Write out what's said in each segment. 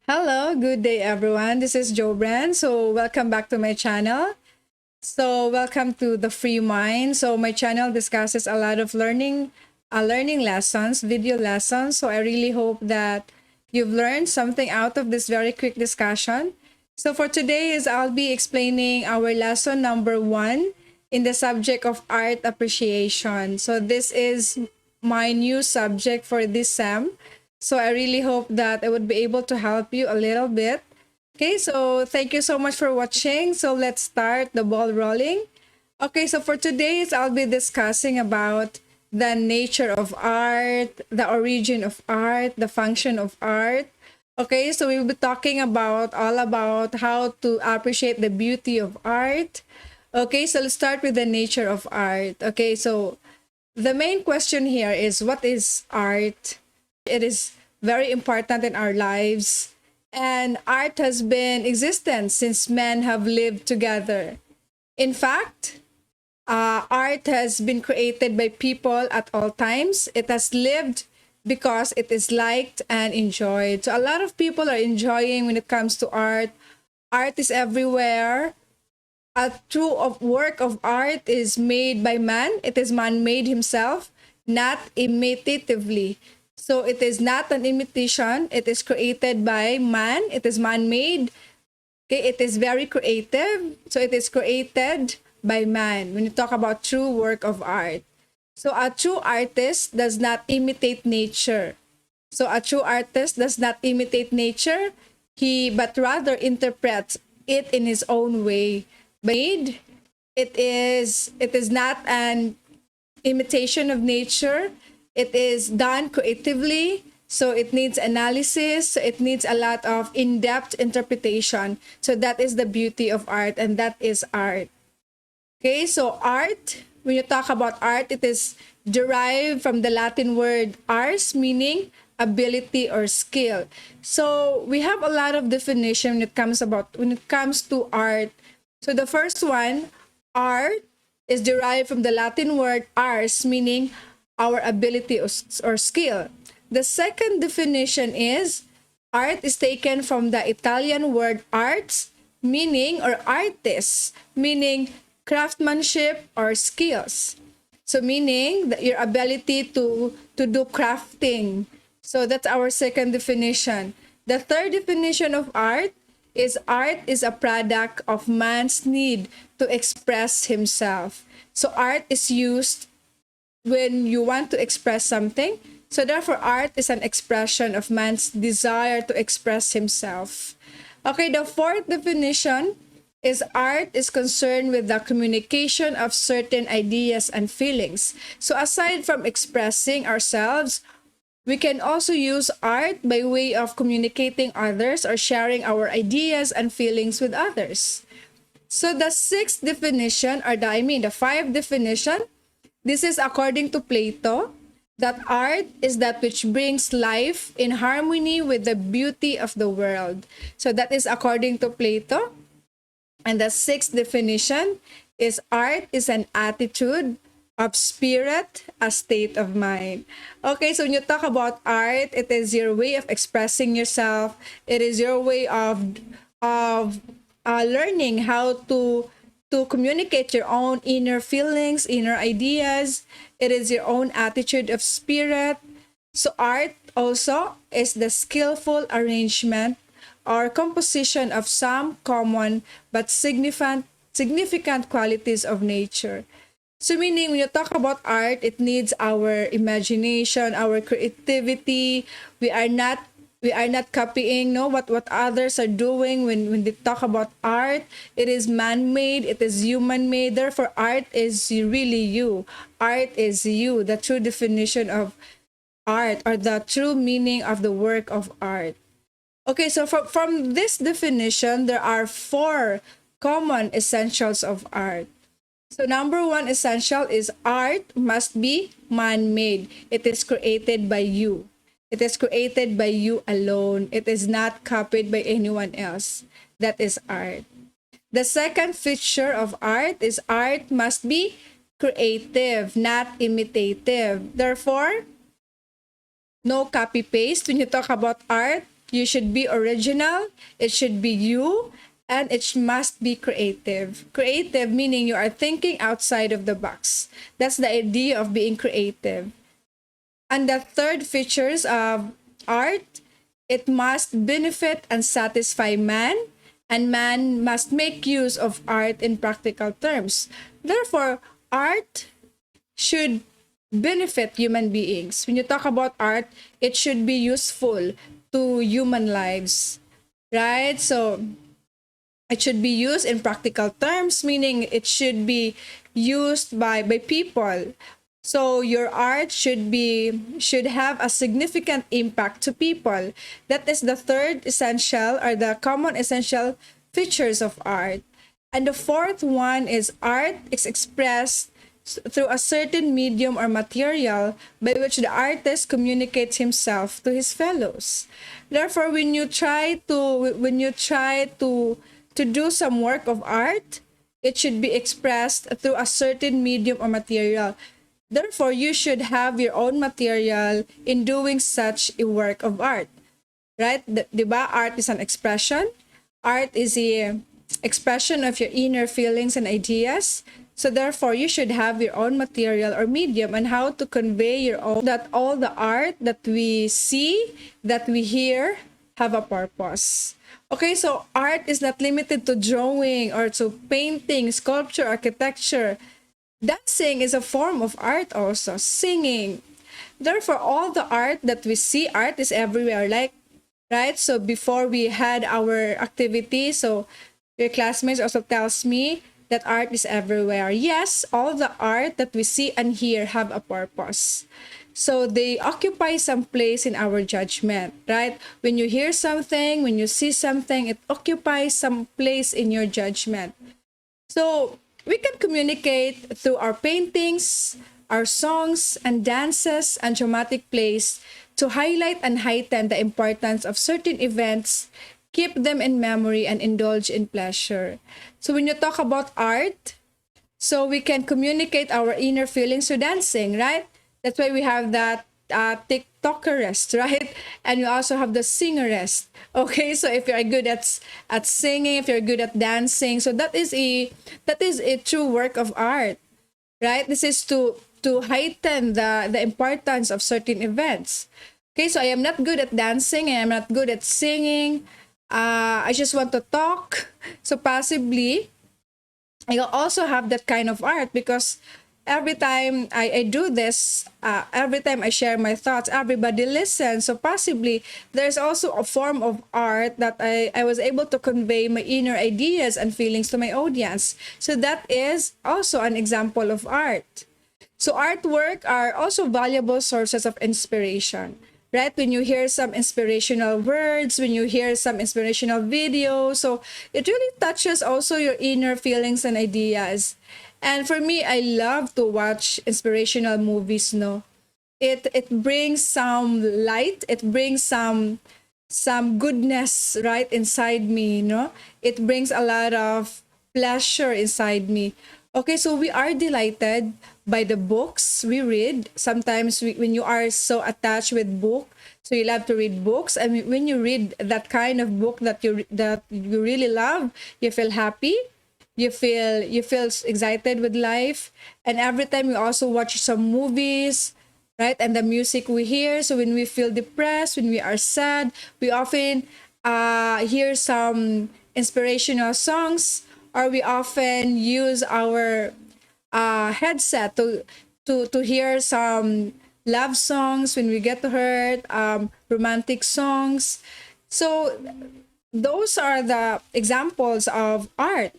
Hello, good day everyone. This is Joe Brand. So welcome back to my channel. So welcome to the Free Mind. So my channel discusses a lot of learning lessons, video lessons. So I really hope that you've learned something out of this very quick discussion. So for today is I'll be explaining our lesson number 1 in the subject of art appreciation. So this is my new subject for this sem. So I really hope that I would be able to help you a little bit. Okay, so thank you so much for watching. So let's start the ball rolling. Okay, so for today's I'll be discussing about the nature of art, the origin of art, the function of art. Okay, so we'll be talking about all about how to appreciate the beauty of art. Okay, so let's start with the nature of art. Okay, so the main question here is what is art? It is very important in our lives. And art has been existent since men have lived together. In fact, art has been created by people at all times. It has lived because it is liked and enjoyed. So a lot of people are enjoying when it comes to art. Art is everywhere. A true of work of art is made by man. It is man made himself, not imitatively. So it is not an imitation. It is created by man. It is man made. Okay, it is very creative. So it is created by man when you talk about true work of art. So a true artist does not imitate nature. So a true artist does not imitate nature. He but rather interprets it in his own way. Made it is not an imitation of nature. It is done creatively, so it needs analysis, so it needs a lot of in-depth interpretation. So that is the beauty of art, and that is art. Okay, so art, when you talk about art, it is derived from the Latin word ars, meaning ability or skill. So we have a lot of definition when it comes to art. So the first one, art is derived from the Latin word ars, meaning our ability or skill. The second definition is art is taken from the Italian word arts, meaning or artist, meaning craftsmanship or skills. So meaning that your ability to do crafting. So that's our second definition. The third definition of art is a product of man's need to express himself. So art is used when you want to express something. So therefore, art is an expression of man's desire to express himself. Okay, the fourth definition is art is concerned with the communication of certain ideas and feelings. So aside from expressing ourselves, we can also use art by way of communicating others or sharing our ideas and feelings with others. So the sixth definition, the five definition, this is according to Plato, that art is that which brings life in harmony with the beauty of the world. So that is according to Plato. And the sixth definition is art is an attitude of spirit, a state of mind. Okay, so when you talk about art, it is your way of expressing yourself. It is your way of learning how to communicate your own inner feelings, inner ideas. It is your own attitude of spirit. So art also is the skillful arrangement or composition of some common but significant qualities of nature. So meaning when you talk about art, it needs our imagination, our creativity. We are not copying what others are doing when they talk about art. It is man-made, it is human-made. Therefore, art is really you. Art is you, the true definition of art or the true meaning of the work of art. Okay, so from this definition, there are four common essentials of art. So number one essential is art must be man-made. It is created by you. It is created by you alone. It is not copied by anyone else. That is art. The second feature of art is art must be creative, not imitative. Therefore, no copy paste when you talk about art. you should be original, it should be you, and must be creative. Creative meaning you are thinking outside of the box. That's the idea of being creative. And the third features of art, it must benefit and satisfy man, and man must make use of art in practical terms. Therefore, art should benefit human beings. When you talk about art, it should be useful to human lives, right? So it should be used in practical terms, meaning it should be used by people. So your art should have a significant impact to people. That is the third essential or the common essential features of art. And the fourth one is art is expressed through a certain medium or material by which the artist communicates himself to his fellows. Therefore, when you try to do some work of art, it should be expressed through a certain medium or material. Therefore, you should have your own material in doing such a work of art. Right? Diba? Art is an expression. Art is a expression of your inner feelings and ideas. So therefore, you should have your own material or medium and how to convey your own, that all the art that we see, that we hear, have a purpose. Okay, so art is not limited to drawing or to painting, sculpture, architecture. Dancing is a form of art also, singing. Therefore, all the art that we see, art is everywhere. Like, right? So before we had our activity, so your classmates also tells me that art is everywhere. Yes, all the art that we see and hear have a purpose. So they occupy some place in our judgment, right? When you hear something, when you see something, it occupies some place in your judgment. So we can communicate through our paintings, our songs and dances and dramatic plays to highlight and heighten the importance of certain events, keep them in memory, and indulge in pleasure. So when you talk about art, so we can communicate our inner feelings through dancing, right? That's why we have that TikTokerist, right? And you also have the singerist. Okay, so if you're good at singing, if you're good at dancing, so that is a true work of art, right? This is to heighten the importance of certain events. Okay, so I am not good at dancing, I am not good at singing. I just want to talk. So possibly, I also have that kind of art because every time I do this, every time I share my thoughts, everybody listens. So possibly there's also a form of art that I was able to convey my inner ideas and feelings to my audience. So that is also an example of art. So artwork are also valuable sources of inspiration, right? When you hear some inspirational words, when you hear some inspirational videos, so it really touches also your inner feelings and ideas. And for me, I love to watch inspirational movies, no? It brings some light, it brings some goodness right inside me, no? It brings a lot of pleasure inside me. Okay, so we are delighted by the books we read. Sometimes when you are so attached with book, so you love to read books, and when you read that kind of book that you really love, you feel happy, you feel excited with life. And every time we also watch some movies, right? And the music we hear, so when we feel depressed, when we are sad, we often hear some inspirational songs, or we often use our headset to hear some love songs when we get hurt, romantic songs. So those are the examples of art.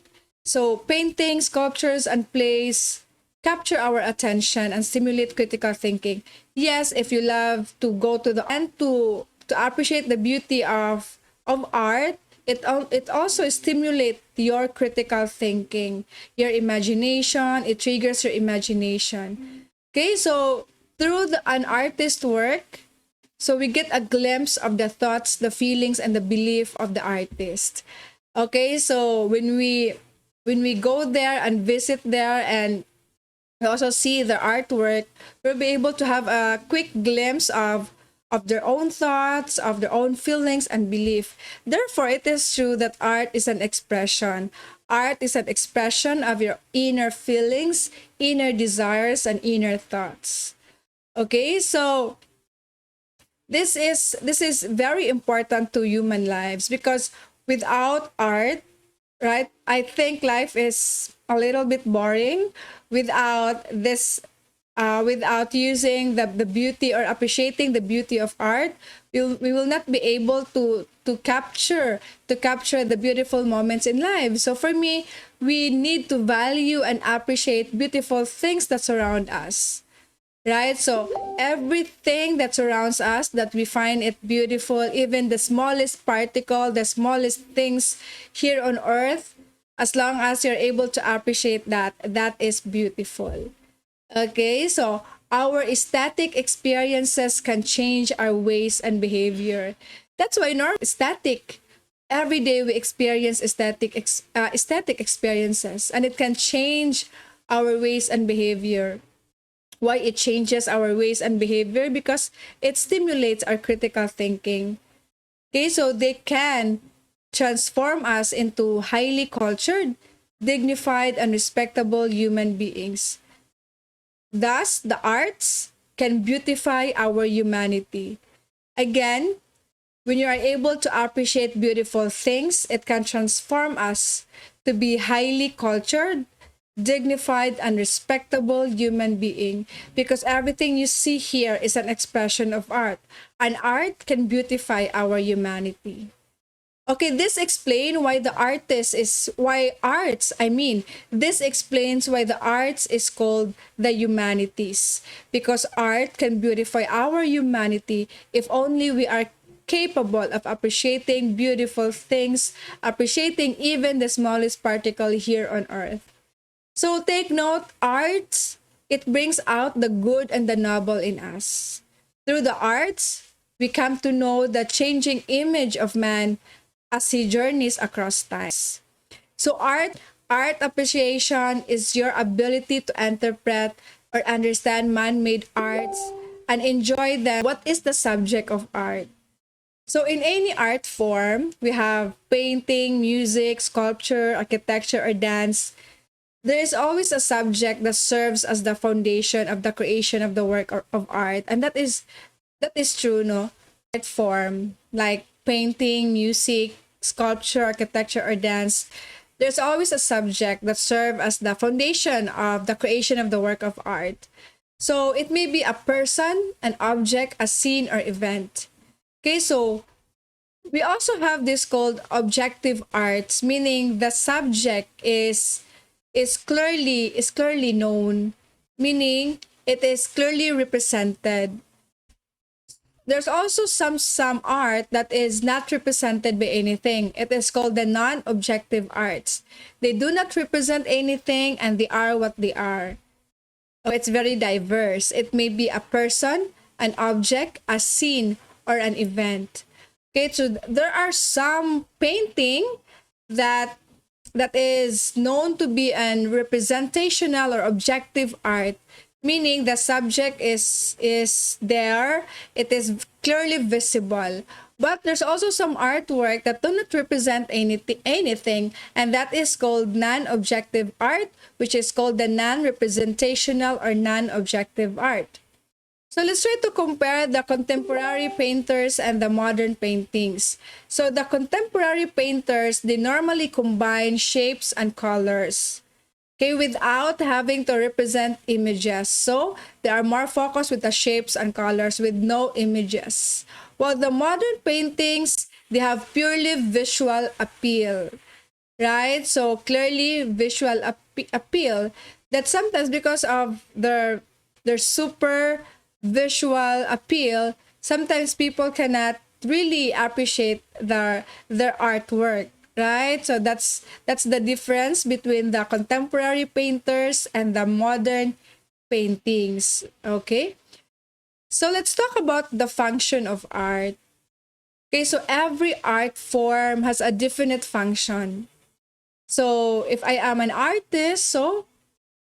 So paintings, sculptures, and plays capture our attention and stimulate critical thinking. Yes, if you love to go to the and to appreciate the beauty of art, it also stimulates your critical thinking, your imagination. It triggers your imagination. Okay, so through an artist's work, so we get a glimpse of the thoughts, the feelings, and the belief of the artist. Okay, so when we go there and visit there, and we also see the artwork, we'll be able to have a quick glimpse of of their own thoughts, of their own feelings and belief. Therefore, it is true that art is an expression. Art is an expression of your inner feelings, inner desires, and inner thoughts. Okay, so this is very important to human lives, because without art, right, I think life is a little bit boring without this, without using the beauty or appreciating the beauty of art. We will not be able to capture the beautiful moments in life. So for me, we need to value and appreciate beautiful things that surround us, right? So everything that surrounds us, that we find it beautiful, even the smallest particle, the smallest things here on earth, as long as you're able to appreciate that, that is beautiful. Okay, so our aesthetic experiences can change our ways and behavior. That's why normal static. Every day we experience aesthetic experiences, and it can change our ways and behavior. Why it changes our ways and behavior? Because it stimulates our critical thinking. Okay, so they can transform us into highly cultured, dignified, and respectable human beings. Thus, the arts can beautify our humanity. Again, when you are able to appreciate beautiful things, it can transform us to be highly cultured, dignified, and respectable human being, because everything you see here is an expression of art, and art can beautify our humanity. Okay, this explains why the artist is why arts, I mean, this explains why the arts is called the humanities, because art can beautify our humanity if only we are capable of appreciating beautiful things, appreciating even the smallest particle here on earth. So take note, arts, it brings out the good and the noble in us. Through the arts, we come to know the changing image of man as he journeys across time. So art appreciation is your ability to interpret or understand man-made arts and enjoy them. What is the subject of art? So in any art form, we have painting, music, sculpture, architecture, or dance. There is always a subject that serves as the foundation of the creation of the work of art, and that is true, no? Art form like painting, music, sculpture, architecture, or dance. There's always a subject that serves as the foundation of the creation of the work of art. So it may be a person, an object, a scene, or event. Okay, so we also have this called objective arts, meaning the subject is clearly known, meaning it is clearly represented. There's also some art that is not represented by anything. It is called the non-objective arts. They do not represent anything, and they are what they are. So it's very diverse. It may be a person, an object, a scene, or an event. Okay, so there are some painting that is known to be an representational or objective art, meaning the subject is there, it is clearly visible. But there's also some artwork that do not represent anything, and that is called non-objective art, which is called the non-representational or non-objective art. So let's try to compare the contemporary painters and the modern paintings. So the contemporary painters, they normally combine shapes and colors, okay, without having to represent images. So they are more focused with the shapes and colors with no images. While the modern paintings, they have purely visual appeal, right? So clearly visual appeal, that sometimes because of their super visual appeal, sometimes people cannot really appreciate their artwork, right? So that's the difference between the contemporary painters and the modern paintings. Okay, so let's talk about the function of art. Okay, so every art form has a definite function. So if I am an artist, so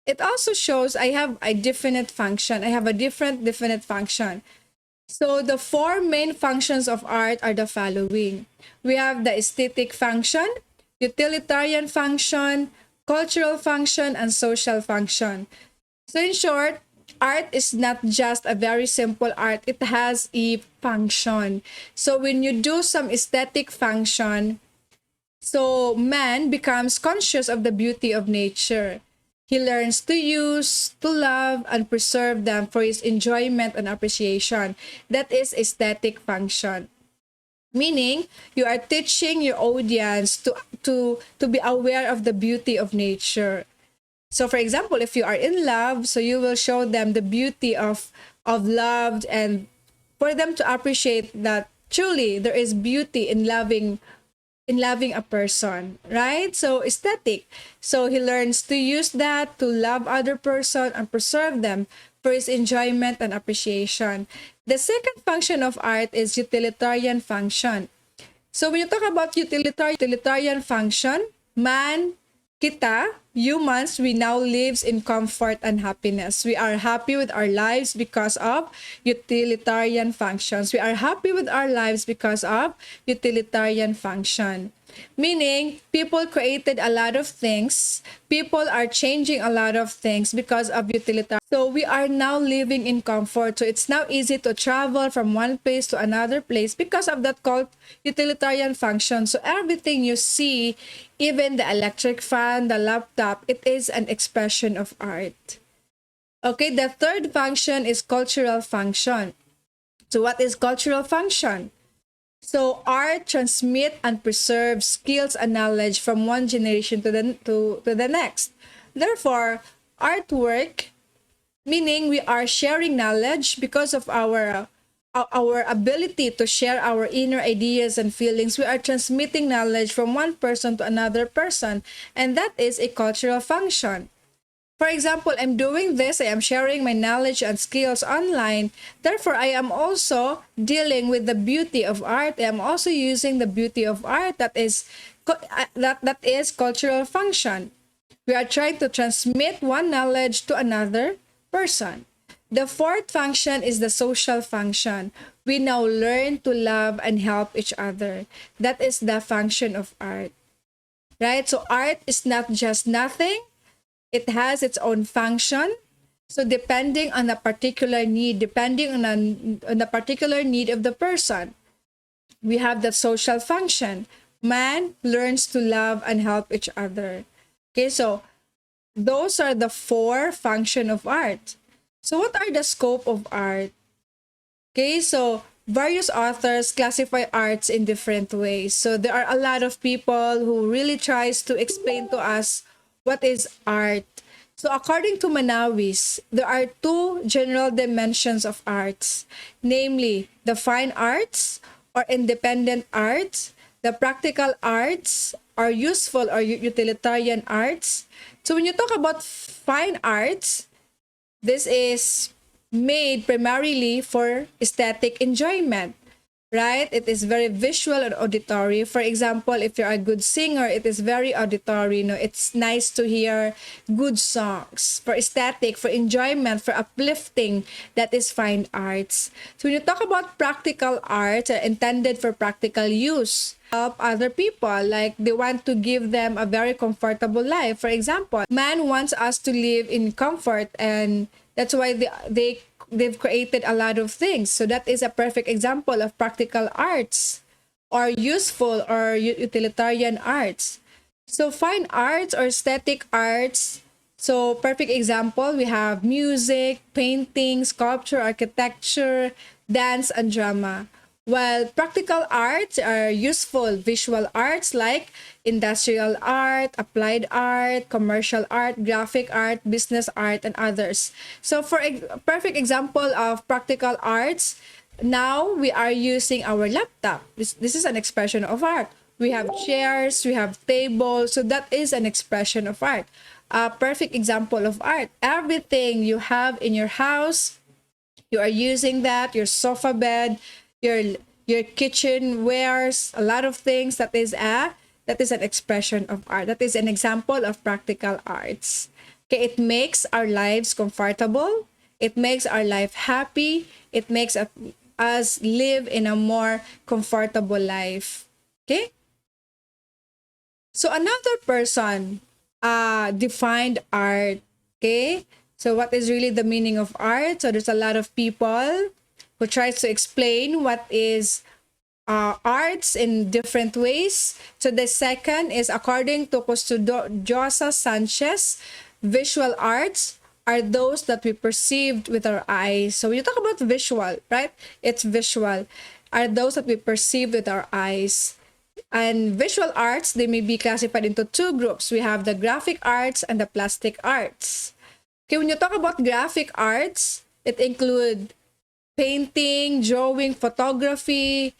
it also shows I have a definite function. I have a different definite function. So the four main functions of art are the following. We have the aesthetic function, utilitarian function, cultural function, and social function. So in short, art is not just a very simple art. It has a function. So when you do some aesthetic function, so man becomes conscious of the beauty of nature. He learns to use, to love, and preserve them for his enjoyment and appreciation. That is aesthetic function. Meaning, you are teaching your audience to be aware of the beauty of nature. So for example, if you are in love, so you will show them the beauty of love, and for them to appreciate that truly there is beauty in loving a person, right? So aesthetic. So he learns to use that to love other person and preserve them for his enjoyment and appreciation. The second function of art is utilitarian function. So when you talk about utilitarian function, man, kita, humans, we now lives in comfort and happiness. We are happy with our lives because of utilitarian functions. We are happy with our lives because of utilitarian function. Meaning, people created a lot of things. People are changing a lot of things because of utilitarian. So we are now living in comfort. So it's now easy to travel from one place to another place because of that called utilitarian function. So everything you see, even the electric fan, the laptop, it is an expression of art. Okay, the third function is cultural function. So what is cultural function? So art transmit and preserve skills and knowledge from one generation to the next. Therefore, artwork, meaning we are sharing knowledge because of our ability to share our inner ideas and feelings. We are transmitting knowledge from one person to another person, and that is a cultural function. For example, I'm doing this, I am sharing my knowledge and skills online. Therefore, I am also dealing with the beauty of art. I am also using the beauty of art that is cultural function. We are trying to transmit one knowledge to another person. The fourth function is the social function. We now learn to love and help each other. That is the function of art. Right? So art is not just nothing. It has its own function. So depending on the particular need, depending on the particular need of the person, we have the social function. Man learns to love and help each other. Okay, so those are the four functions of art. So what are the scope of art? Okay, so various authors classify arts in different ways. So there are a lot of people who really tries to explain to us what is art. So according to Manawis, there are two general dimensions of arts, namely the fine arts or independent arts, the practical arts or useful or utilitarian arts. So when you talk about fine arts, this is made primarily for aesthetic enjoyment, right? It is very visual and auditory. For example, if you're a good singer, it is very auditory. You know, it's nice to hear good songs. For aesthetic, for enjoyment, for uplifting, that is fine arts. So when you talk about practical arts, are intended for practical use. Help other people, like they want to give them a very comfortable life. For example, man wants us to live in comfort, and that's why they've created a lot of things. So that is a perfect example of practical arts or useful or utilitarian arts. So fine arts or aesthetic arts, so perfect example, we have music, painting, sculpture, architecture, dance, and drama. While practical arts are useful visual arts like industrial art, applied art, commercial art, graphic art, business art, and others. So for a perfect example of practical arts, now we are using our laptop. This is an expression of art. We have chairs, we have tables, so that is an expression of art. A perfect example of art. Everything you have in your house, you are using that, your sofa bed, your kitchen wares, a lot of things, that is an expression of art. That is an example of practical arts. Okay, it makes our lives comfortable, it makes our life happy, it makes us live in a more comfortable life. Okay? So another person defined art. Okay? So what is really the meaning of art? So there's a lot of people who tries to explain what is arts in different ways. So the second is, according to Custodiosa Sanchez, visual arts are those that we perceived with our eyes. So when you talk about visual, right? It's visual. Are those that we perceive with our eyes. And visual arts, they may be classified into two groups. We have the graphic arts and the plastic arts. Okay, when you talk about graphic arts, it include painting, drawing, photography,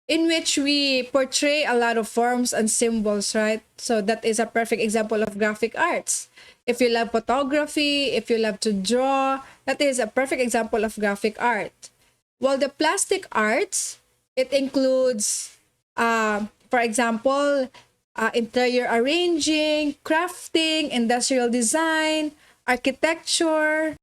in which we portray a lot of forms and symbols, right? So that is a perfect example of graphic arts. If you love photography, if you love to draw, that is a perfect example of graphic art. While the plastic arts, it includes, for example, interior arranging, crafting, industrial design, architecture.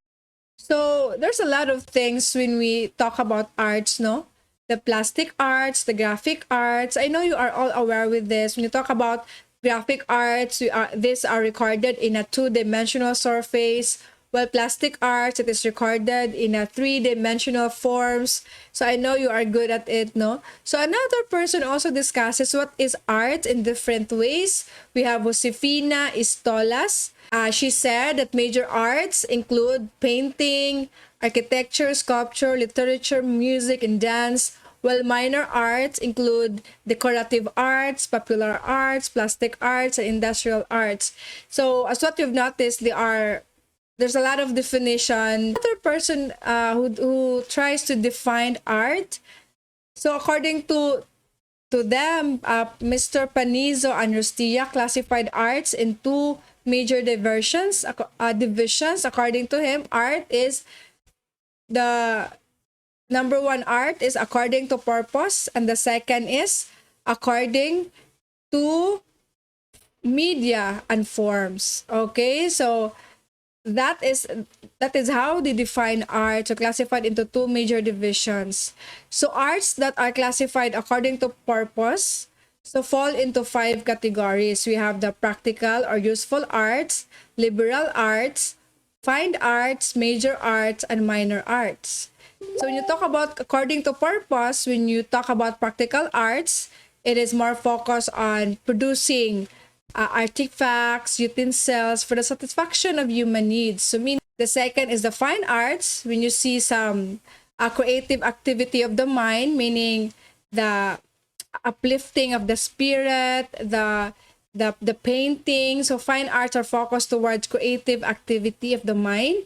So there's a lot of things when we talk about arts, no? The plastic arts, the graphic arts. I know you are all aware with this. When you talk about graphic arts, these are recorded in a two-dimensional surface. While plastic arts, it is recorded in a three-dimensional forms. So I know you are good at it, no? So another person also discusses what is art in different ways. We have Josefina Istolas. She said that major arts include painting, architecture, sculpture, literature, music, and dance, while minor arts include decorative arts, popular arts, plastic arts, and industrial arts. So as what you've noticed, there's a lot of definition. Another person who tries to define art. So according to them, Mr. Panizo and Rustia classified arts in two major divisions. According to him, art is the number one, art is according to purpose, and the second is according to media and forms. Okay, so that is how they define art. So classified into two major divisions. So arts that are classified according to purpose, so fall into five categories. We have the practical or useful arts, liberal arts, fine arts, major arts, and minor arts. So when you talk about according to purpose, when you talk about practical arts, it is more focused on producing artifacts, utensils for the satisfaction of human needs. So mean the second is the fine arts, when you see some creative activity of the mind, meaning the uplifting of the spirit, the painting. So fine arts are focused towards creative activity of the mind.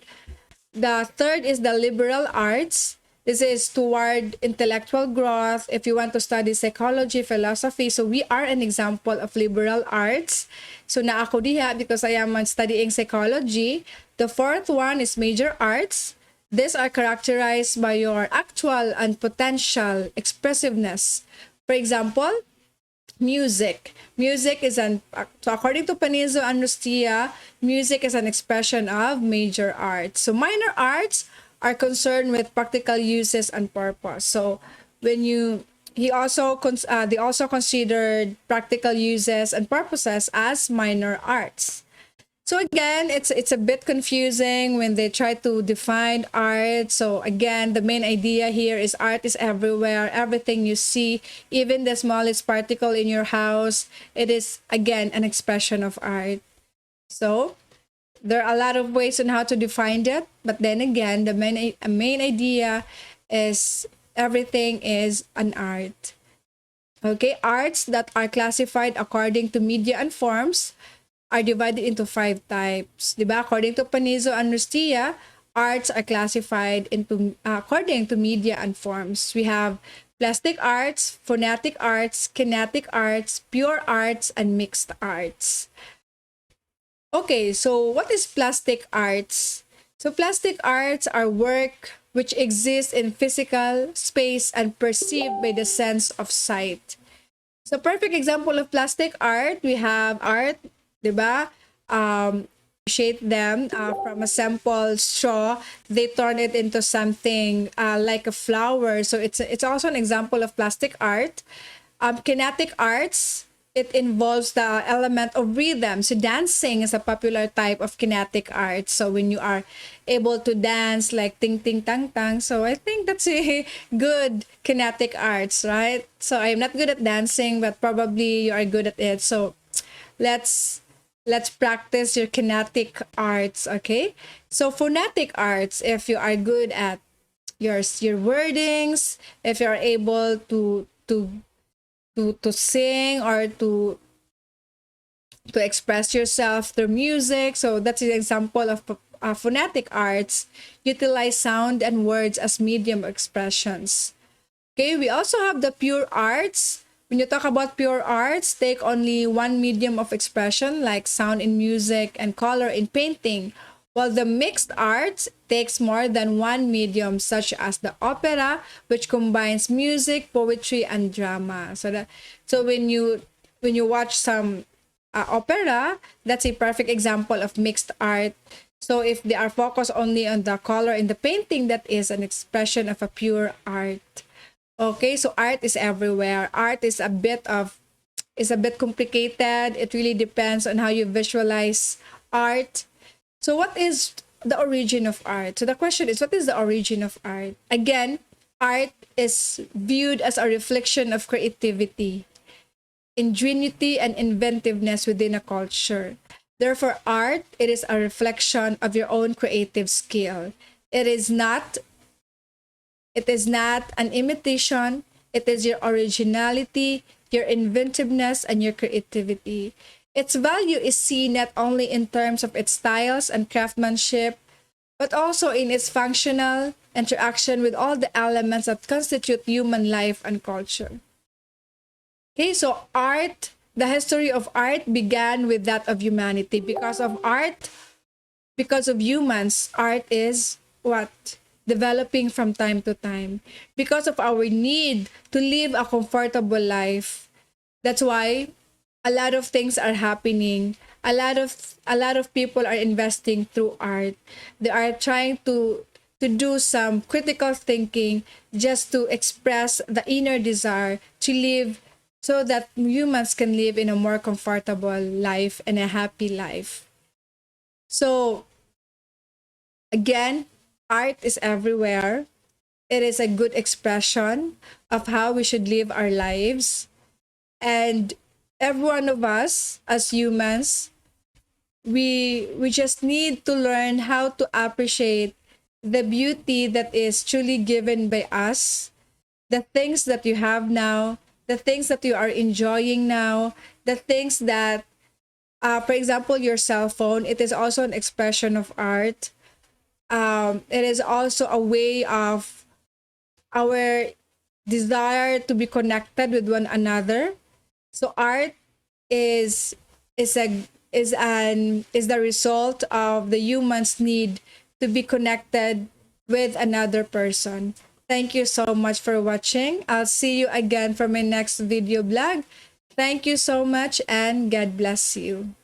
The third is the liberal arts. This is toward intellectual growth. If you want to study psychology, philosophy, so we are an example of liberal arts. So na ako diha because I am studying psychology. The fourth one is major arts. These are characterized by your actual and potential expressiveness. For example, music. Music is so according to Panizo and Rustia, music is an expression of major arts. So minor arts are concerned with practical uses and purpose. So when they also considered practical uses and purposes as minor arts. So again, it's a bit confusing when they try to define art. So again, the main idea here is art is everywhere. Everything you see, even the smallest particle in your house, it is again an expression of art. So there are a lot of ways on how to define it, but then again, the main idea is everything is an art. Okay, arts that are classified according to media and forms are divided into 5 types. Diba? According to Panizo and Rustia, arts are classified into according to media and forms. We have plastic arts, phonetic arts, kinetic arts, pure arts, and mixed arts. Okay, so what is plastic arts? So plastic arts are work which exist in physical space and perceived by the sense of sight. So perfect example of plastic art, we have art, diba? shape them from a simple straw. They turn it into something like a flower. So it's also an example of plastic art. Kinetic arts, it involves the element of rhythm. So dancing is a popular type of kinetic art. So when you are able to dance like ting ting tang tang, so I think that's a good kinetic arts, right? So I'm not good at dancing, but probably you are good at it. So let's let's practice your kinetic arts, okay? So phonetic arts, if you are good at your wordings, if you are able to sing or to express yourself through music. So that's an example of phonetic arts. Utilize sound and words as medium expressions. Okay, we also have the pure arts. When you talk about pure arts, take only one medium of expression like sound in music and color in painting, while the mixed arts takes more than one medium, such as the opera, which combines music, poetry, and drama. So when you watch some opera, that's a perfect example of mixed art. So if they are focused only on the color in the painting, that is an expression of a pure art. Okay, so art is everywhere. Art is a bit complicated. It really depends on how you visualize art. So what is the origin of art? So the question is, what is the origin of art? Again, art is viewed as a reflection of creativity, ingenuity, and inventiveness within a culture. Therefore, art, it is a reflection of your own creative skill. It is not it is not an imitation. It is your originality, your inventiveness, and your creativity. Its value is seen not only in terms of its styles and craftsmanship, but also in its functional interaction with all the elements that constitute human life and culture. Okay, so art, the history of art began with that of humanity. Because of humans, art is what? Developing from time to time. Because of our need to live a comfortable life. That's why a lot of things are happening. A lot of people are investing through art. They are trying to do some critical thinking just to express the inner desire to live so that humans can live in a more comfortable life and a happy life. So again, art is everywhere. It is a good expression of how we should live our lives. And every one of us as humans, we just need to learn how to appreciate the beauty that is truly given by us, the things that you have now, the things that you are enjoying now, the things that for example, your cell phone, it is also an expression of art. It is also a way of our desire to be connected with one another. So art is is a is the result of the human's need to be connected with another person. Thank you so much for watching. I'll see you again for my next video blog. Thank you so much and God bless you.